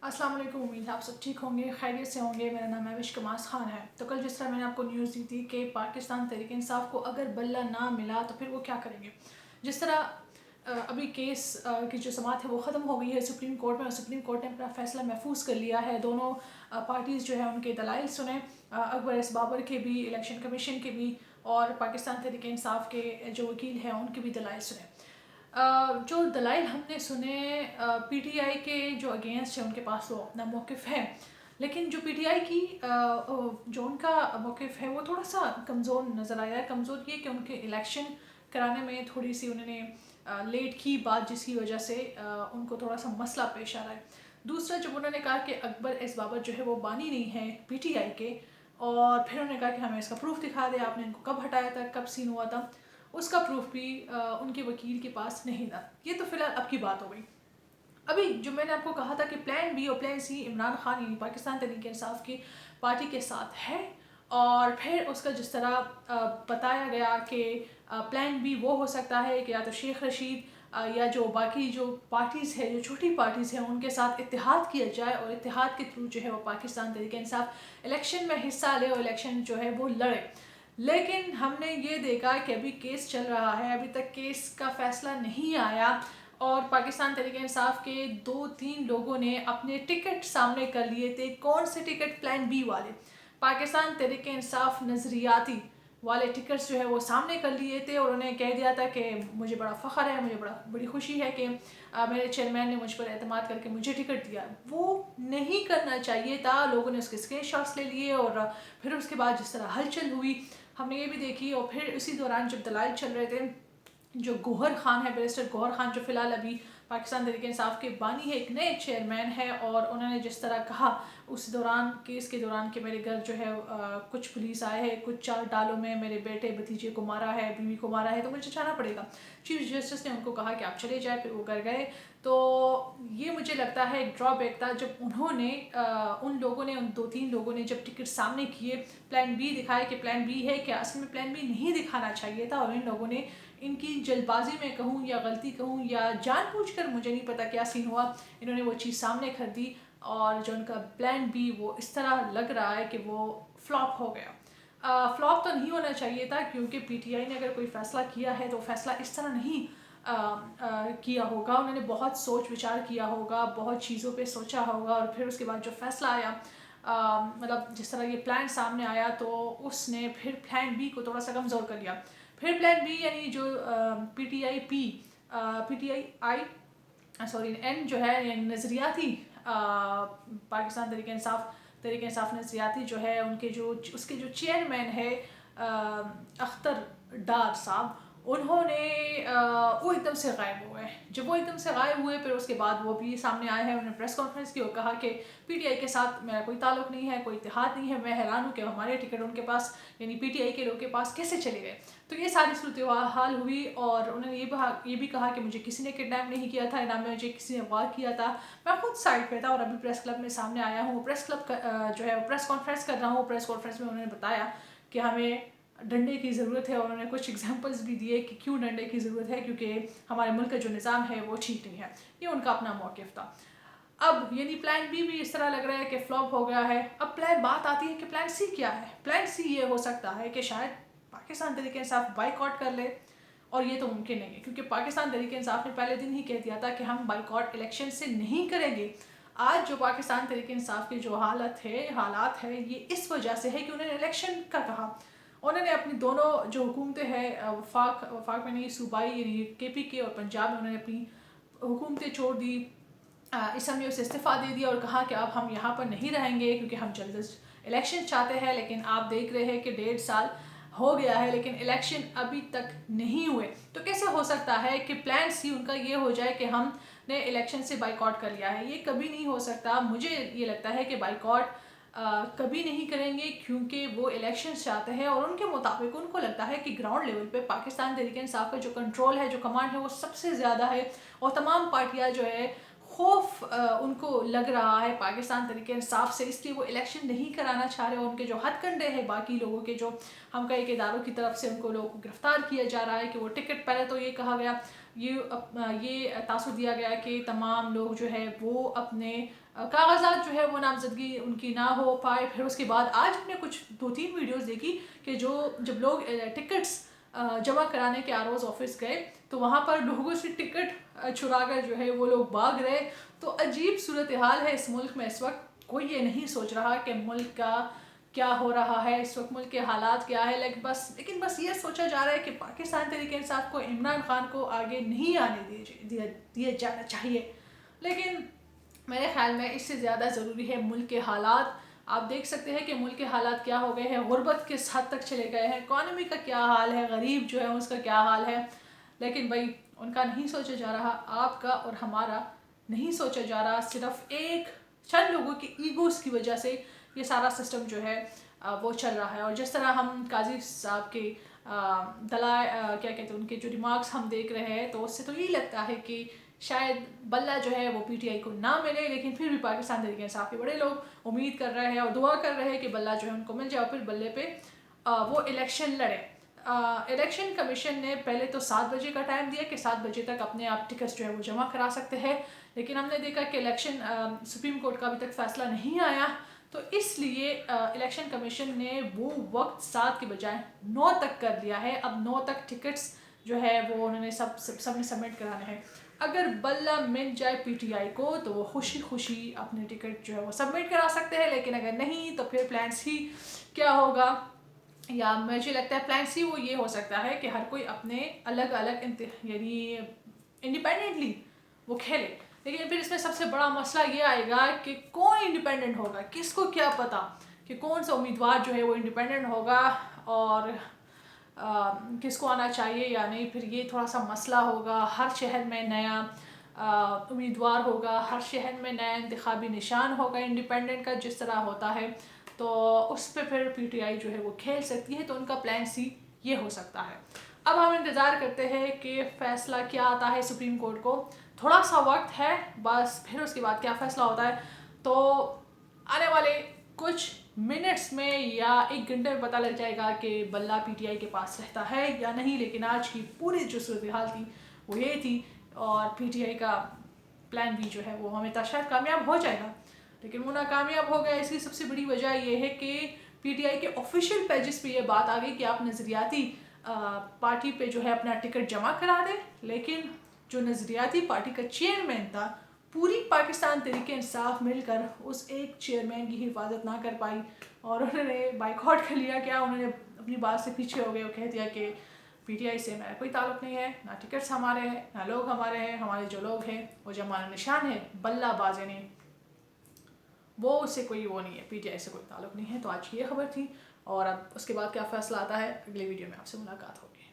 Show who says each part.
Speaker 1: अस्सलाम वालेकुम। उम्मीद है आप सब ठीक होंगे, खैरियत से होंगे। मेरा नाम महविश कमास खान है। तो कल जिस तरह मैंने आपको न्यूज़ दी थी कि पाकिस्तान तहरीक इंसाफ को अगर बल्ला ना मिला तो फिर वो क्या करेंगे। जिस तरह अभी केस की जो समाअत है वो ख़त्म हो गई है सुप्रीम कोर्ट में, और सुप्रीम कोर्ट ने अपना फ़ैसला महफूज कर लिया है। दोनों पार्टीज़ जो है उनके दलाइल सुने, अकबर एस बाबर के भी, इलेक्शन कमीशन के भी, और पाकिस्तान तहरीक इंसाफ के जो वकील हैं उनके भी दलाइल सुने। जो दलाइल हमने सुने, पीटीआई के जो अगेंस्ट है उनके पास वो अपना मौक़िफ़ है, लेकिन जो पीटीआई की जो उनका मौक़िफ़ है वो थोड़ा सा कमज़ोर नज़र आया है। कमज़ोर ये कि उनके इलेक्शन कराने में थोड़ी सी उन्होंने लेट की बात, जिसकी वजह से उनको थोड़ा सा मसला पेश आ रहा है। दूसरा, जब उन्होंने कहा कि अकबर एस बाबर जो है वो बानी नहीं है पीटीआई के, और फिर उन्होंने कहा कि हमें इसका प्रूफ दिखा दे, आपने इनको कब हटाया था, कब सीन हुआ था, उसका प्रूफ भी उनके वकील के पास नहीं था। ये तो फ़िलहाल अब की बात हो गई। अभी जो मैंने आपको कहा था कि प्लान बी और प्लान सी इमरान खान यानी पाकिस्तान तहरीक इंसाफ की पार्टी के साथ है, और फिर उसका जिस तरह बताया गया कि प्लान बी वो हो सकता है कि या तो शेख रशीद या जो बाकी जो पार्टीज़ है, जो छोटी पार्टीज़ हैं, उनके साथ इत्तेहाद किया जाए, और इत्तेहाद के थ्रू जो है वो पाकिस्तान तहरीक इंसाफ इलेक्शन में हिस्सा ले और इलेक्शन जो है वो लड़े। लेकिन हमने ये देखा कि अभी केस चल रहा है, अभी तक केस का फ़ैसला नहीं आया, और पाकिस्तान तहरीक इंसाफ के 2-3 लोगों ने अपने टिकट सामने कर लिए थे। कौन से टिकट? प्लान बी वाले। पाकिस्तान तहरीक इंसाफ नज़रियाती वाले टिकट्स जो है वो सामने कर लिए थे, और उन्हें कह दिया था कि मुझे बड़ा फ़ख्र है, मुझे बड़ी खुशी है कि मेरे चेयरमैन ने मुझ पर एतमाद करके मुझे टिकट दिया। वो नहीं करना चाहिए था। लोगों ने उसके स्क्रीनशॉट्स ले लिए, और फिर उसके बाद जिस तरह हलचल हुई हमने ये भी देखी। और फिर इसी दौरान जब दलाइल चल रहे थे, जो गौहर खान है, बैरिस्टर गौहर खान, जो फ़िलहाल अभी पाकिस्तान तहरीक इंसाफ के बानी है, एक नए चेयरमैन है, और उन्होंने जिस तरह कहा उस दौरान, केस के दौरान, कि मेरे घर जो है कुछ पुलिस आए हैं, कुछ 4 डालों में मेरे बेटे भतीजे को मारा है, बीवी को मारा है, तो मुझे जाना पड़ेगा। चीफ जस्टिस ने उनको कहा कि आप चले जाए, फिर वो घर गए। तो ये मुझे लगता है एक ड्रॉबैक था, जब उन्होंने उन लोगों ने, उन 2-3 लोगों ने जब टिकट सामने किए, प्लान बी दिखाए कि प्लान बी है क्या, असल में प्लान बी नहीं दिखाना चाहिए था, और इन लोगों ने, इनकी जल्दबाजी में कहूँ या गलती कहूँ या जानबूझकर, मुझे नहीं पता क्या सीन हुआ, इन्होंने वो चीज़ सामने कर दी, और जो उनका प्लान बी वो इस तरह लग रहा है कि वो फ्लॉप हो गया। फ्लॉप तो नहीं होना चाहिए था, क्योंकि पीटीआई ने अगर कोई फ़ैसला किया है तो फ़ैसला इस तरह नहीं किया होगा। उन्होंने बहुत सोच विचार किया होगा, बहुत चीज़ों पे सोचा होगा, और फिर उसके बाद जो फ़ैसला आया, मतलब जिस तरह ये प्लान सामने आया, तो उसने फिर प्लान बी को थोड़ा सा कमज़ोर कर लिया। फिर प्लान बी यानी जो पीटीआई सॉरी एन जो है, नज़रियाती पाकिस्तान तहरीक इंसाफ नज़रियाती जो है, उसके जो चेयरमैन है अख्तर डार साहब, उन्होंने वो एकदम से गायब हो गए। जब वो एकदम से गायब हुए, फिर उसके बाद वो भी सामने आए हैं, उन्होंने प्रेस कॉन्फ्रेंस की और कहा कि पीटीआई के साथ मेरा कोई ताल्लुक़ नहीं है, कोई इत्तेहाद नहीं है। मैं हैरान हूँ कि हमारे टिकट उनके पास, यानी पीटीआई के लोग के पास कैसे चले गए। तो ये सारी सूरत हाल हुई, और उन्होंने ये भी कहा कि मुझे किसी ने किडनैप नहीं किया था, ना मुझे किसी ने वार किया था, मैं खुद साइड पे था, और अभी प्रेस क्लब में सामने आया हूँ। प्रेस क्लब जो है प्रेस कॉन्फ्रेंस कर रहा हूँ। प्रेस कॉन्फ्रेंस में उन्होंने बताया कि हमें डंडे की ज़रूरत है, और उन्होंने कुछ एग्जांपल्स भी दिए कि क्यों डंडे की ज़रूरत है, क्योंकि हमारे मुल्क का जो निज़ाम है वो ठीक नहीं है। ये उनका अपना मौक़िफ़ था। अब यानी प्लान बी भी इस तरह लग रहा है कि फ्लॉप हो गया है। अब बात आती है कि प्लान सी क्या है। प्लान सी ये हो सकता है कि शायद पाकिस्तान तहरीक इंसाफ बाइकआउट कर ले, और ये तो मुमकिन नहीं है, क्योंकि पाकिस्तान तहरीक इंसाफ ने पहले दिन ही कह दिया था कि हम बाइकआउट इलेक्शन से नहीं करेंगे। आज जो पाकिस्तान तहरीक इंसाफ की जो हालात है, ये इस वजह से है कि उन्होंने इलेक्शन का कहा। उन्होंने अपनी दोनों जो हुकूमतें हैं, वफाक में नहीं, सूबाई यानी केपीके और पंजाब में, उन्होंने अपनी हुकूमतें छोड़ दी, असम्बलियों से इस्तीफ़ा दे दिया, और कहा कि अब हम यहाँ पर नहीं रहेंगे, क्योंकि हम जल्द इलेक्शन चाहते हैं। लेकिन आप देख रहे हैं कि 1.5 साल हो गया है, लेकिन इलेक्शन अभी तक नहीं हुए। तो कैसे हो सकता है कि प्लान सी उनका ये हो जाए कि हमने इलेक्शन से बाइकआउट कर लिया है। ये कभी नहीं हो सकता। मुझे ये लगता है कि बाइकआउट कभी नहीं करेंगे, क्योंकि वो इलेक्शन चाहते हैं, और उनके मुताबिक उनको लगता है कि ग्राउंड लेवल पे पाकिस्तान तहरीक इंसाफ का जो कंट्रोल है, जो कमांड है, वो सबसे ज़्यादा है, और तमाम पार्टियां जो है, खौफ उनको लग रहा है पाकिस्तान तहरीक इंसाफ से, इसलिए वो इलेक्शन नहीं कराना चाह रहे। और उनके जो हथकंडे हैं बाकी लोगों के, जो हम कई इदारों की तरफ से उनको लोगों को गिरफ्तार किया जा रहा है कि वो टिकट, पहले तो ये कहा गया یہ تاثر دیا گیا کہ تمام لوگ جو ہے وہ اپنے کاغذات جو ہے وہ نامزدگی ان کی نہ ہو پائے. پھر اس کے بعد آج ہم نے کچھ 2-3 ویڈیوز دیکھی کہ جب لوگ ٹکٹس جمع کرانے کے ROs آفس گئے تو وہاں پر لوگوں سے ٹکٹ چرا کر جو ہے وہ لوگ بھاگ رہے. تو عجیب صورتحال ہے اس ملک میں اس وقت. کوئی یہ نہیں سوچ رہا کہ ملک کا کیا ہو رہا ہے اس وقت, ملک کے حالات کیا ہے. لیکن بس یہ سوچا جا رہا ہے کہ پاکستان تحریک انصاف کو عمران خان کو آگے نہیں آنے دیے جانا چاہیے. لیکن میرے خیال میں اس سے زیادہ ضروری ہے ملک کے حالات. آپ دیکھ سکتے ہیں کہ ملک کے حالات کیا ہو گئے ہیں, غربت کس حد تک چلے گئے ہیں, اکانومی کا کیا حال ہے, غریب جو ہے اس کا کیا حال ہے. لیکن بھائی ان کا نہیں سوچا جا رہا, آپ کا اور ہمارا نہیں سوچا جا رہا. صرف ایک چند لوگوں کی ایگوز کی وجہ سے یہ سارا سسٹم جو ہے وہ چل رہا ہے. اور جس طرح ہم قاضی صاحب کے کیا کہتے ہیں ان کے جو ریمارکس ہم دیکھ رہے ہیں تو اس سے تو یہی لگتا ہے کہ شاید بلہ جو ہے وہ PTI کو نہ ملے. لیکن پھر بھی پاکستان تحریک انصاف کے بڑے لوگ امید کر رہے ہیں اور دعا کر رہے ہیں کہ بلہ جو ہے ان کو مل جائے اور پھر بلے پہ وہ الیکشن لڑے. الیکشن کمیشن نے پہلے تو 7 بجے کا ٹائم دیا کہ 7 بجے تک اپنے آپ ٹکٹس جو ہے وہ جمع کرا سکتے ہیں. لیکن ہم نے دیکھا کہ الیکشن سپریم کورٹ کا ابھی تک فیصلہ نہیں آیا, تو اس لیے الیکشن کمیشن نے وہ وقت 7 کے بجائے 9 تک کر دیا ہے. اب 9 تک ٹکٹس جو ہے وہ انہوں نے سب نے سبمٹ کرانے ہیں. اگر بلہ مل جائے PTI کو تو وہ خوشی خوشی اپنے ٹکٹ جو ہے وہ سبمٹ کرا سکتے ہیں. لیکن اگر نہیں تو پھر پلان C کیا ہوگا, یا مجھے لگتا ہے پلان C وہ یہ ہو سکتا ہے کہ ہر کوئی اپنے الگ الگ یعنی انڈیپینڈنٹلی وہ کھیلے. لیکن پھر اس میں سب سے بڑا مسئلہ یہ آئے گا کہ کون انڈیپینڈنٹ ہوگا, کس کو کیا پتا کہ کون سا امیدوار جو ہے وہ انڈیپینڈنٹ ہوگا اور کس کو آنا چاہیے یا نہیں. پھر یہ تھوڑا سا مسئلہ ہوگا. ہر شہر میں نیا امیدوار ہوگا, ہر شہر میں نیا انتخابی نشان ہوگا انڈیپینڈنٹ کا جس طرح ہوتا ہے, تو اس پہ پھر PTI جو ہے وہ کھیل سکتی ہے. تو ان کا پلان C یہ ہو سکتا ہے. اب ہم انتظار کرتے ہیں کہ فیصلہ کیا آتا ہے سپریم کورٹ کو. تھوڑا سا وقت ہے بس, پھر اس کے بعد کیا فیصلہ ہوتا ہے تو آنے والے کچھ منٹس میں یا 1 گھنٹے میں پتہ لگ جائے گا کہ بلہ PTI کے پاس رہتا ہے یا نہیں. لیکن آج کی پوری جو صورتحال تھی وہ یہ تھی, اور PTI کا پلان B جو ہے وہ ہمیں شاید کامیاب ہو جائے گا لیکن وہ ناکامیاب ہو گیا. اس کی سب سے بڑی وجہ یہ ہے کہ PTI کے آفیشیل پیجز پہ یہ بات آ گئی کہ آپ نظریاتی پارٹی پہ جو ہے اپنا ٹکٹ جمع کرا دیں. لیکن جو نظریاتی پارٹی کا چیئرمین تھا, پوری پاکستان تحریک انصاف مل کر اس ایک چیئرمین کی حفاظت نہ کر پائی اور انہوں نے بائیکاٹ کر لیا. کیا انہوں نے اپنی بات سے پیچھے ہو گئے اور کہہ دیا کہ PTI سے میرا کوئی تعلق نہیں ہے, نہ ٹکٹس ہمارے ہیں نہ لوگ ہمارے ہیں, ہمارے جو لوگ ہیں وہ جمع نشان ہے بلہ باز نے, وہ اس سے کوئی وہ نہیں ہے, PTI سے کوئی تعلق نہیں ہے. تو آج کی یہ خبر تھی, اور اب اس کے بعد کیا فیصلہ آتا ہے اگلی ویڈیو میں آپ سے ملاقات ہوگی.